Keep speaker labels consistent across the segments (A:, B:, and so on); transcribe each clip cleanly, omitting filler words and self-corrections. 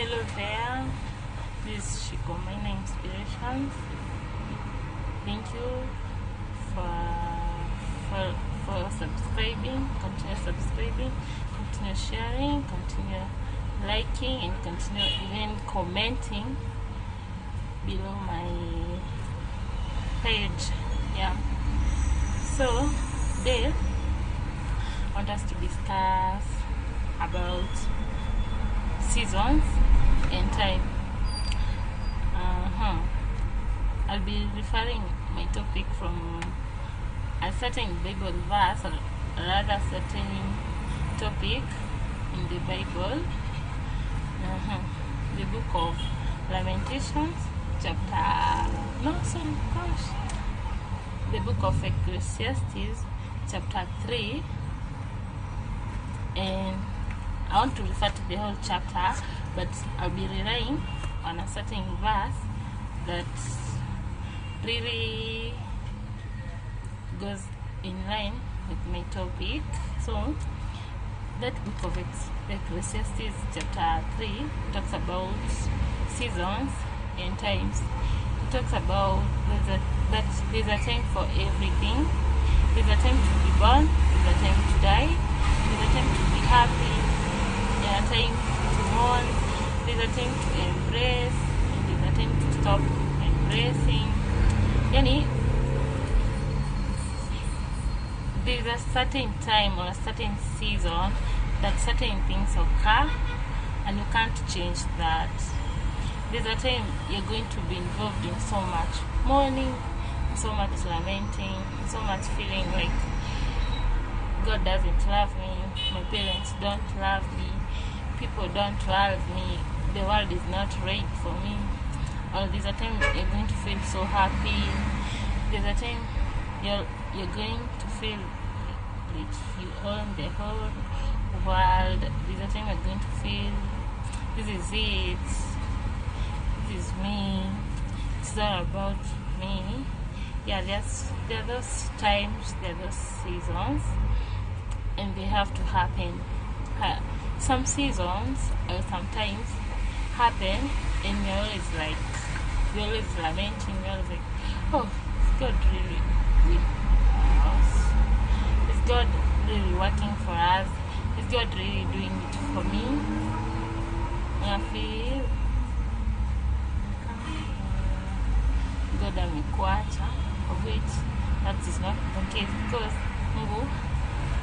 A: Hello there, this is Shiko Minor Inspirations. Thank you for subscribing. Continue subscribing, continue sharing, continue liking, and continue even commenting below my page. Yeah. So today I want us to discuss about seasons and time. I'll be referring my topic from a certain Bible verse, or rather certain topic in the Bible. The book of Lamentations, the book of Ecclesiastes, chapter 3, and I want to refer to the whole chapter, but I'll be relying on a certain verse that really goes in line with my topic. So that book of Ecclesiastes chapter 3 talks about seasons and times. It talks about there's a time for everything. There's a time to be born, there's a time to die, there's a time to be happy, there's a time to mourn, there's a time to embrace, and there's a time to stop embracing. There's a certain time or a certain season that certain things occur, and you can't change that. There's a time you're going to be involved in so much mourning, so much lamenting, so much feeling like God doesn't love me, my parents don't love me, people don't love me, the world is not right for me. Or there's a time you're going to feel so happy. There's a time you're going to feel like you own the whole world. There's a time you're going to feel this is it, this is me, it's all about me. Yeah, there are those times, there are those seasons, and they have to happen. Some seasons or sometimes happen, and we're always lamenting, we're always like, oh, is God really with us? Is God really working for us? Is God really doing it for me? I feel God amekuacha, of which that is not the case, because Mungu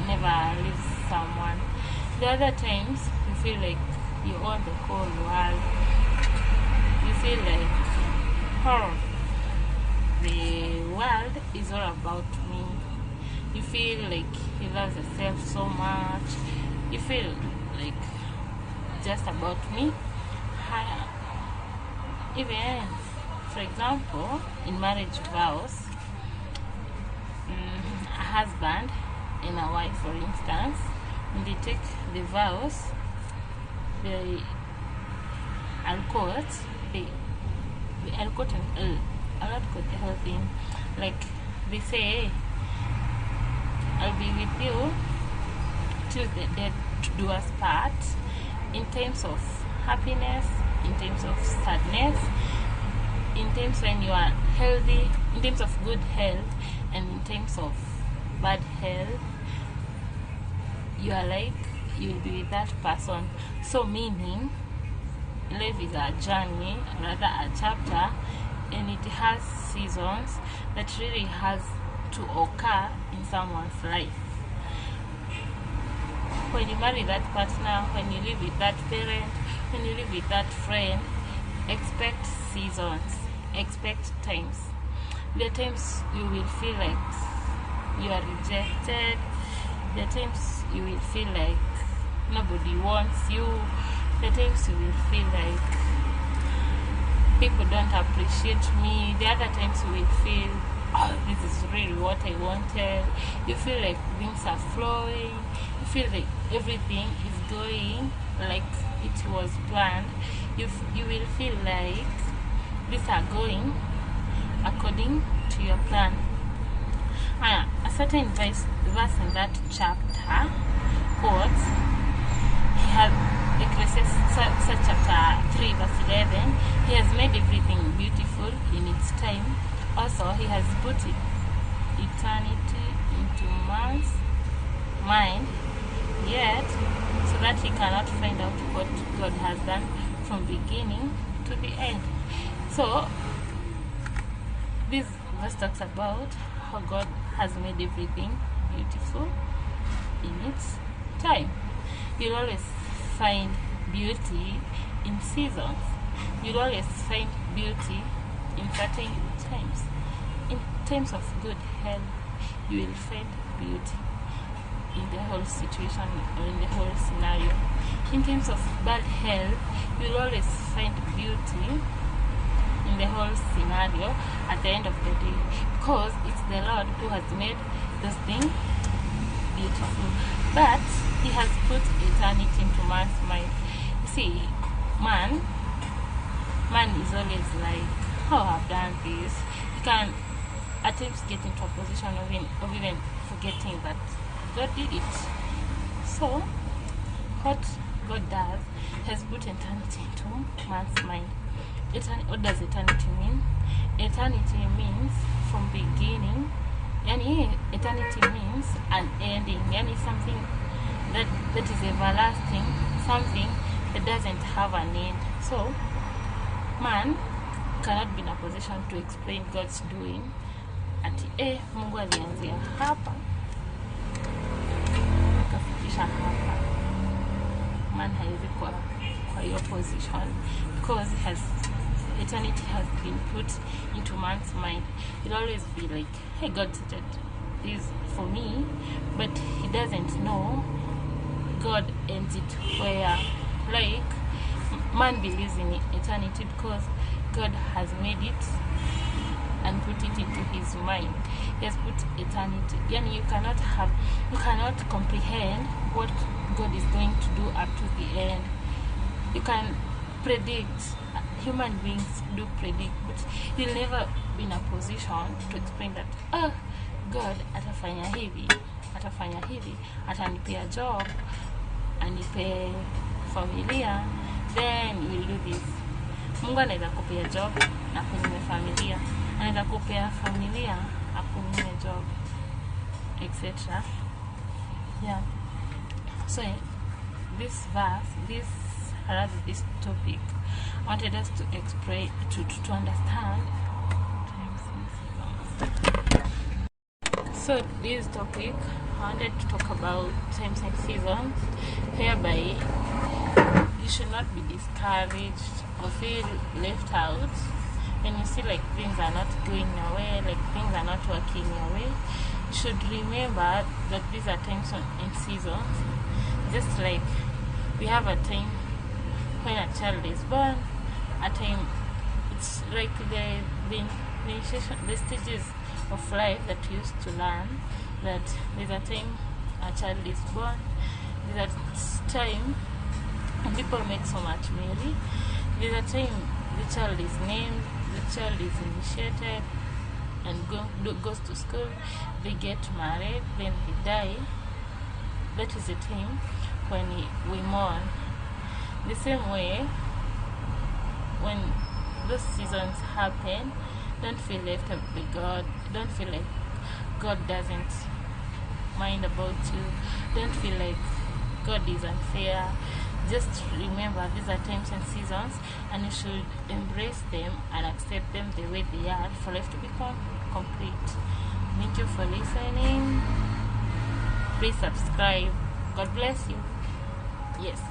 A: never leaves someone. The other times you feel like you own the whole world. You feel like, oh, the world is all about me. You feel like you love yourself so much. You feel like just about me. Even, for example, in marriage vows, a husband and a wife, for instance, when they take the vows, I'll quote and I'll not quote the whole thing. Like they say, I'll be with you till the death do us part, in times of happiness, in times of sadness, in times when you are healthy, in times of good health, and in times of bad health. You are like, you'll be with that person. So meaning, life is a journey, rather a chapter, and it has seasons that really has to occur in someone's life. When you marry that partner, when you live with that parent, when you live with that friend, expect seasons, expect times. There are times you will feel like you are rejected. There are times you will feel like nobody wants you. There are times you will feel like people don't appreciate me. The other times you will feel, oh, this is really what I wanted. You feel like things are flowing. You feel like everything is going like it was planned. You will feel like these are going according to your plan. A certain verse in that chapter quotes, he has Ecclesiastes chapter 3 3 verse 11, he has made everything beautiful in its time. Also, he has put eternity into man's mind, yet so that he cannot find out what God has done from beginning to the end. So this verse talks about how God has made everything beautiful in its time. You'll always find beauty in seasons. You'll always find beauty in certain times. In times of good health, you will find beauty in the whole situation or in the whole scenario. In terms of bad health, you'll always find beauty in the whole scenario at the end of the day, because it's the Lord who has made those things beautiful. But he has put eternity into man's mind. You see, man is always like, oh, I've done this. You can at times get into a position of even forgetting that God did it. So what God does has put eternity into man's mind. What does eternity mean? Eternity means from beginning. Eternity means an ending. Something that is everlasting, something that doesn't have an end. So man cannot be in a position to explain God's doing ati Mungu alianzia hapa akafikisha hapa. Man haiwezi kwa hiyo position, because eternity has been put into man's mind. It'll always be like, hey, God started this for me, but he doesn't know God ends it where. Like, man believes in eternity because God has made it and put it into his mind. He has put eternity. You cannot comprehend what God is going to do up to the end. You can predict. Human beings do predict, but you'll never be in a position to explain that, God atafanya hivi, atanipea job, anipe familia, then we'll do this. Mungu anaweza kupea job na kunyime familia, anaweza kupea familia akunyime job, etc. Yeah. So this verse, this topic, I wanted us to explain, to understand. So this topic, I wanted to talk about times and seasons, whereby you should not be discouraged or feel left out when you see like things are not going your way, like things are not working your way. You should remember that these are times and seasons. Just like we have a time when a child is born, a time, it's like the initiation, the stages of life that we used to learn, that there's a time a child is born, there's a time when people make so much merry, there's a time the child is named, the child is initiated and goes to school, they get married, then they die. That is the time when we mourn. The same way, when those seasons happen, don't feel left out by God. Don't feel like God doesn't mind about you. Don't feel like God is unfair. Just remember, these are times and seasons, and you should embrace them and accept them the way they are for life to become complete. Thank you for listening. Please subscribe. God bless you. Yes.